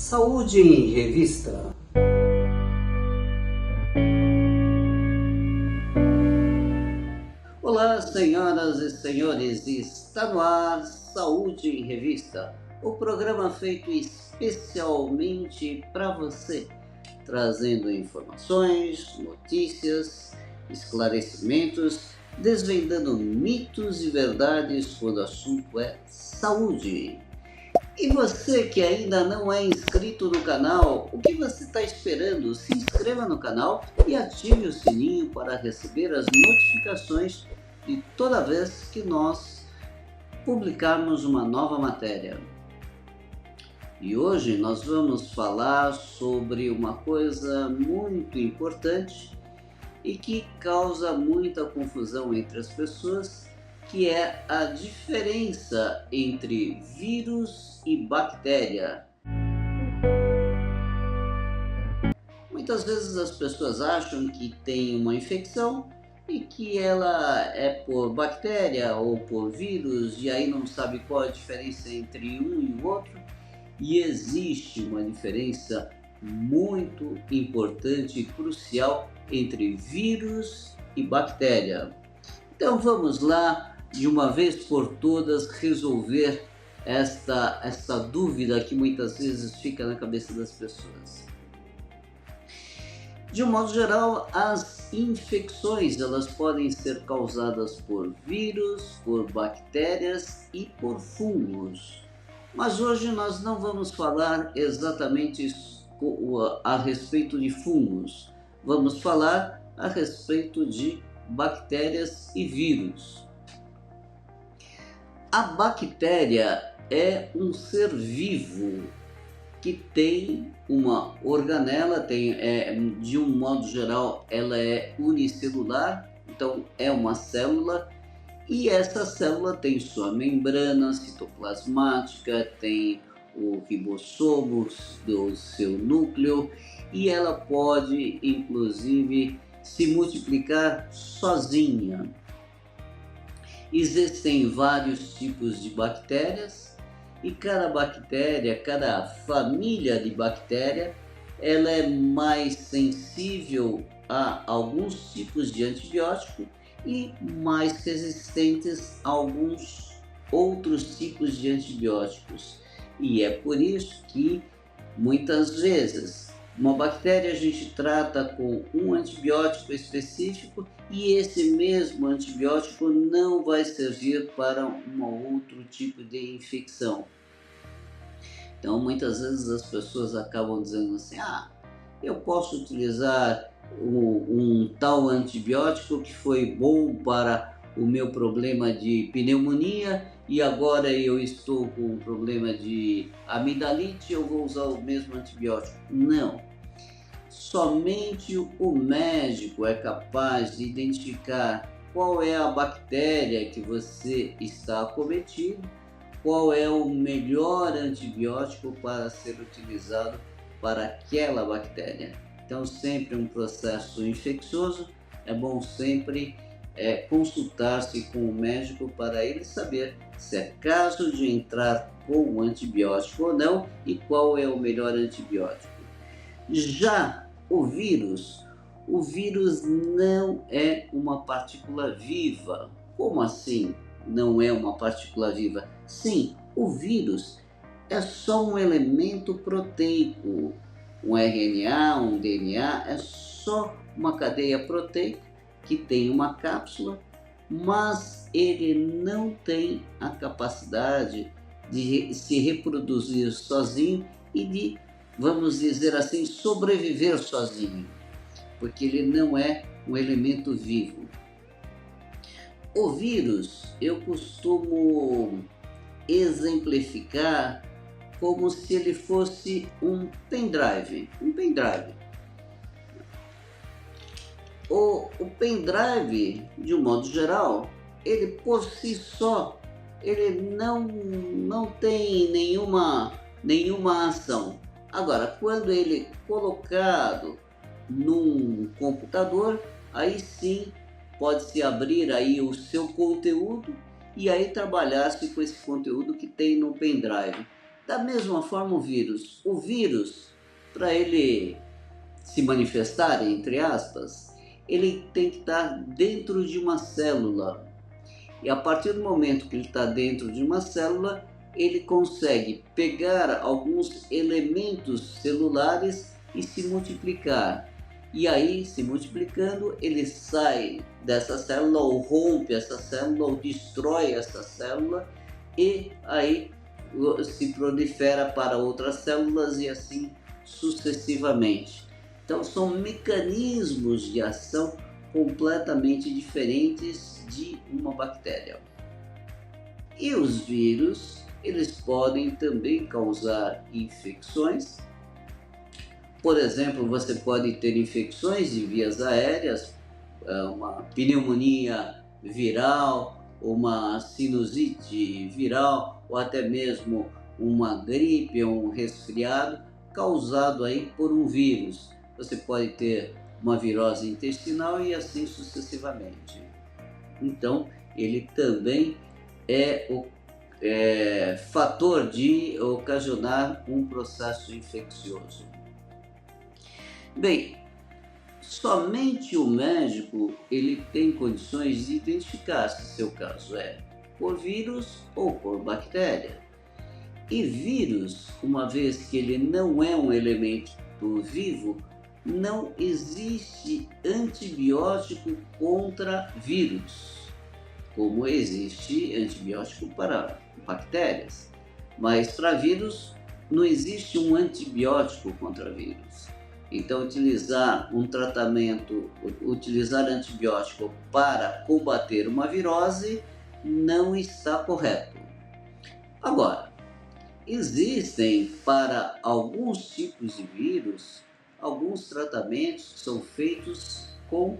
Saúde em Revista. Olá, senhoras e senhores, está no ar Saúde em Revista, o programa feito especialmente para você, trazendo informações, notícias, esclarecimentos, desvendando mitos e verdades quando o assunto é saúde. E você que ainda não é inscrito no canal, o que você está esperando? Se inscreva no canal e ative o sininho para receber as notificações de toda vez que nós publicarmos uma nova matéria. E hoje nós vamos falar sobre uma coisa muito importante e que causa muita confusão entre as pessoas, que é a diferença entre vírus e bactéria. Muitas vezes as pessoas acham que tem uma infecção e que ela é por bactéria ou por vírus, e aí não sabe qual a diferença entre um e o outro. E existe uma diferença muito importante e crucial entre vírus e bactéria. Então vamos lá, de uma vez por todas, resolver esta dúvida que muitas vezes fica na cabeça das pessoas. De um modo geral, as infecções elas podem ser causadas por vírus, por bactérias e por fungos. Mas hoje nós não vamos falar exatamente a respeito de fungos. Vamos falar a respeito de bactérias e vírus. A bactéria é um ser vivo que tem uma organela, de um modo geral ela é unicelular, então é uma célula, e essa célula tem sua membrana citoplasmática, tem o ribossomo do seu núcleo, e ela pode inclusive se multiplicar sozinha. Existem vários tipos de bactérias e cada bactéria, cada família de bactéria, ela é mais sensível a alguns tipos de antibiótico e mais resistentes a alguns outros tipos de antibióticos. E é por isso que muitas vezes uma bactéria a gente trata com um antibiótico específico e esse mesmo antibiótico não vai servir para um outro tipo de infecção. Então muitas vezes as pessoas acabam dizendo assim, eu posso utilizar um tal antibiótico que foi bom para o meu problema de pneumonia e agora eu estou com um problema de amidalite, eu vou usar o mesmo antibiótico. Não. Somente o médico é capaz de identificar qual é a bactéria que você está acometido, qual é o melhor antibiótico para ser utilizado para aquela bactéria. Então, sempre um processo infeccioso, é bom sempre consultar-se com o médico para ele saber se é caso de entrar com o antibiótico ou não e qual é o melhor antibiótico. Já o vírus não é uma partícula viva. Como assim não é uma partícula viva? Sim, o vírus é só um elemento proteico. Um RNA, um DNA, é só uma cadeia proteica que tem uma cápsula, mas ele não tem a capacidade de se reproduzir sozinho e de, vamos dizer assim, sobreviver sozinho, porque ele não é um elemento vivo. O vírus eu costumo exemplificar como se ele fosse um pendrive. O pendrive, de um modo geral, ele por si só, ele não tem nenhuma ação. Agora, quando ele é colocado num computador, aí sim pode-se abrir aí o seu conteúdo e aí trabalhar-se com esse conteúdo que tem no pendrive. Da mesma forma o vírus, para ele se manifestar, entre aspas, ele tem que estar dentro de uma célula. E a partir do momento que ele está dentro de uma célula, ele consegue pegar alguns elementos celulares e se multiplicar. E aí, se multiplicando, ele sai dessa célula, ou rompe essa célula, ou destrói essa célula, e aí se prolifera para outras células e assim sucessivamente. Então, são mecanismos de ação completamente diferentes de uma bactéria. E os vírus, eles podem também causar infecções. Por exemplo, você pode ter infecções de vias aéreas, uma pneumonia viral, uma sinusite viral, ou até mesmo uma gripe ou um resfriado causado aí por um vírus. Você pode ter uma virose intestinal e assim sucessivamente. Então, ele também é o fator de ocasionar um processo infeccioso. Bem, somente o médico ele tem condições de identificar se seu caso é por vírus ou por bactéria. E vírus, uma vez que ele não é um elemento vivo, não existe antibiótico contra vírus, como existe antibiótico para bactérias. Mas para vírus não existe um antibiótico contra vírus. Então, utilizar antibiótico para combater uma virose não está correto. Agora, existem para alguns tipos de vírus, alguns tratamentos que são feitos com,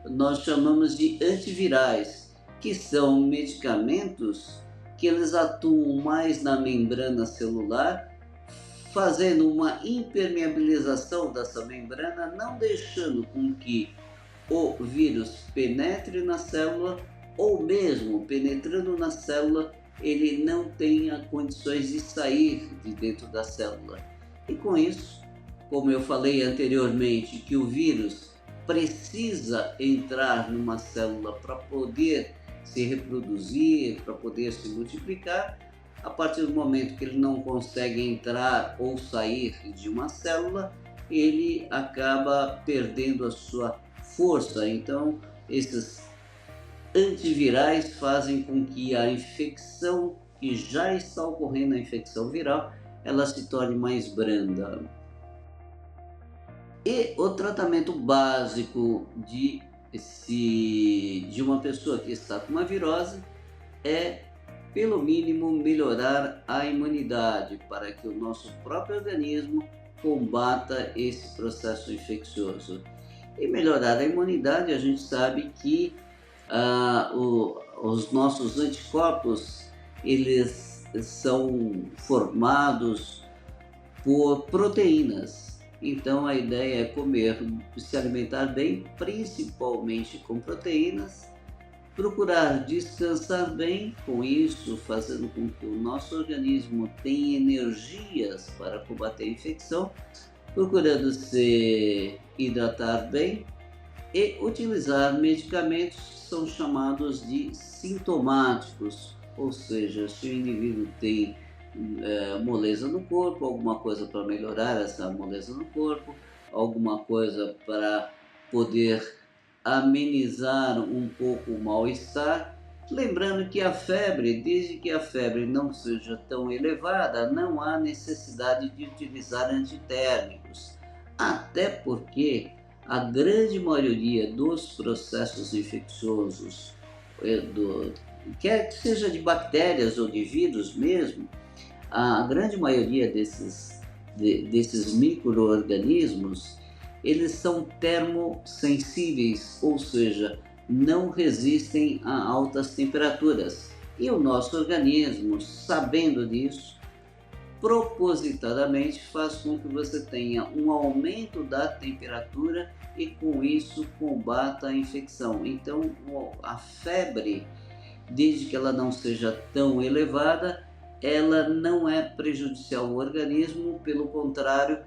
nós chamamos de antivirais, que são medicamentos que eles atuam mais na membrana celular, fazendo uma impermeabilização dessa membrana, não deixando com que o vírus penetre na célula, ou mesmo penetrando na célula, ele não tenha condições de sair de dentro da célula. E com isso, como eu falei anteriormente, que o vírus precisa entrar numa célula para poder se reproduzir, para poder se multiplicar. A partir do momento que ele não consegue entrar ou sair de uma célula, ele acaba perdendo a sua força. Então, esses antivirais fazem com que a infecção que já está ocorrendo, a infecção viral, ela se torne mais branda. E o tratamento básico de uma pessoa que está com uma virose é, pelo mínimo, melhorar a imunidade para que o nosso próprio organismo combata esse processo infeccioso. E melhorar a imunidade, a gente sabe que os nossos anticorpos, eles são formados por proteínas. Então a ideia é se alimentar bem, principalmente com proteínas, procurar descansar bem, com isso fazendo com que o nosso organismo tenha energias para combater a infecção, procurando se hidratar bem e utilizar medicamentos que são chamados de sintomáticos, ou seja, se o indivíduo tem moleza no corpo, alguma coisa para melhorar essa moleza no corpo, alguma coisa para poder amenizar um pouco o mal-estar. Lembrando que a febre, desde que a febre não seja tão elevada, não há necessidade de utilizar antitérmicos, até porque a grande maioria dos processos infecciosos, quer que seja de bactérias ou de vírus mesmo, a grande maioria desses micro-organismos, eles são termossensíveis, ou seja, não resistem a altas temperaturas. E o nosso organismo, sabendo disso, propositadamente faz com que você tenha um aumento da temperatura e com isso combata a infecção. Então, a febre, desde que ela não seja tão elevada, ela não é prejudicial ao organismo, pelo contrário,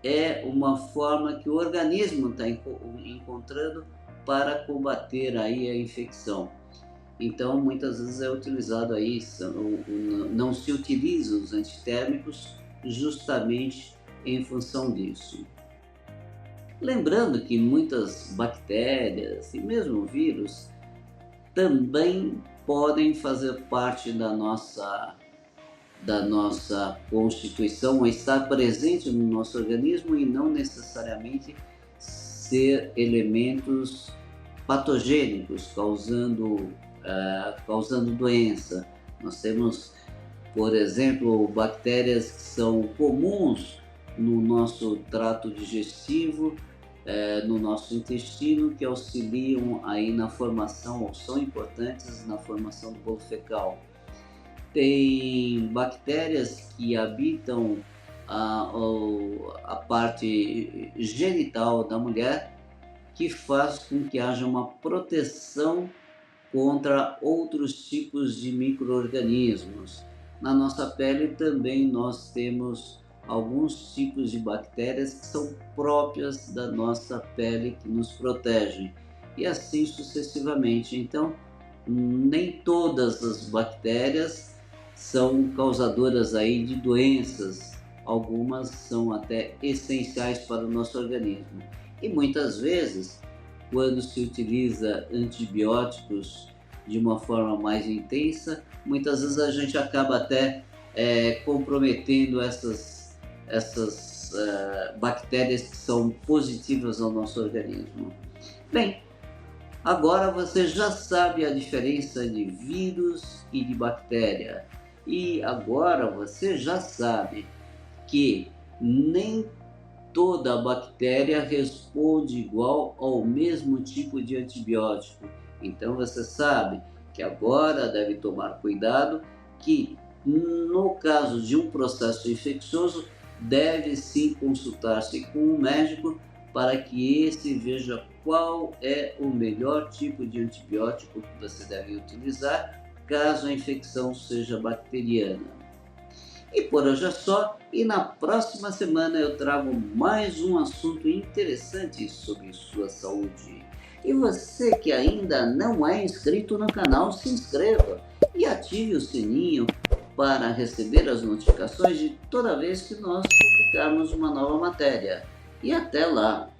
é uma forma que o organismo está encontrando para combater aí a infecção. Então, muitas vezes é utilizado aí, não se utiliza os antitérmicos justamente em função disso. Lembrando que muitas bactérias e mesmo vírus também podem fazer parte da nossa constituição, ou estar presente no nosso organismo e não necessariamente ser elementos patogênicos, causando doença. Nós temos, por exemplo, bactérias que são comuns no nosso trato digestivo, no nosso intestino, que auxiliam aí na formação, ou são importantes na formação do bolo fecal. Tem bactérias que habitam a parte genital da mulher, que faz com que haja uma proteção contra outros tipos de micro-organismos. Na nossa pele também nós temos alguns tipos de bactérias que são próprias da nossa pele, que nos protegem, e assim sucessivamente. Então, nem todas as bactérias são causadoras aí de doenças, algumas são até essenciais para o nosso organismo. E muitas vezes, quando se utiliza antibióticos de uma forma mais intensa, muitas vezes a gente acaba até comprometendo essas bactérias que são positivas ao nosso organismo. Bem, agora você já sabe a diferença de vírus e de bactéria. E agora você já sabe que nem toda bactéria responde igual ao mesmo tipo de antibiótico. Então você sabe que agora deve tomar cuidado, que no caso de um processo infeccioso deve sim consultar-se com um médico para que esse veja qual é o melhor tipo de antibiótico que você deve utilizar caso a infecção seja bacteriana. E por hoje é só, e na próxima semana eu trago mais um assunto interessante sobre sua saúde. E você que ainda não é inscrito no canal, se inscreva e ative o sininho para receber as notificações de toda vez que nós publicarmos uma nova matéria. E até lá!